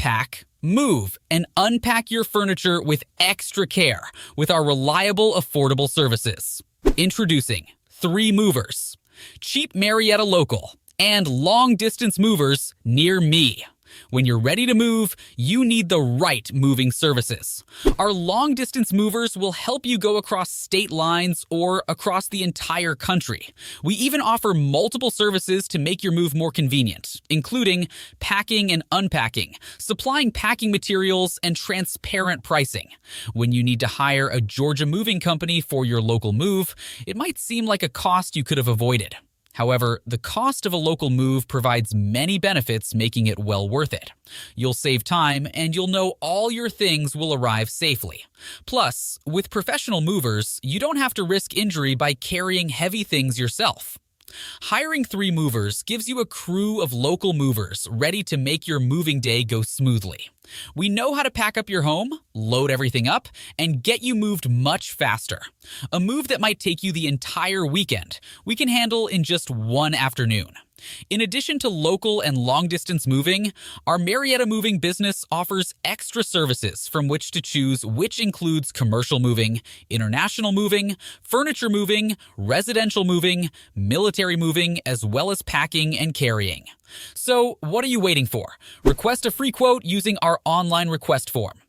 pack, move, and unpack your furniture with extra care with our reliable, affordable services. Introducing 3 movers, cheap Marietta local, and long-distance movers near me. When you're ready to move, you need the right moving services. Our long-distance movers will help you go across state lines or across the entire country. We even offer multiple services to make your move more convenient, including packing and unpacking, supplying packing materials, and transparent pricing. When you need to hire a Georgia moving company for your local move, it might seem like a cost you could have avoided. However, the cost of a local move provides many benefits, making it well worth it. You'll save time, and you'll know all your things will arrive safely. Plus, with professional movers, you don't have to risk injury by carrying heavy things yourself. Hiring 3 movers gives you a crew of local movers ready to make your moving day go smoothly. We know how to pack up your home, load everything up, and get you moved much faster. A move that might take you the entire weekend, we can handle in just one afternoon. In addition to local and long-distance moving, our Marietta moving business offers extra services from which to choose, which includes commercial moving, international moving, furniture moving, residential moving, military moving, as well as packing and carrying. So, what are you waiting for? Request a free quote using our online request form.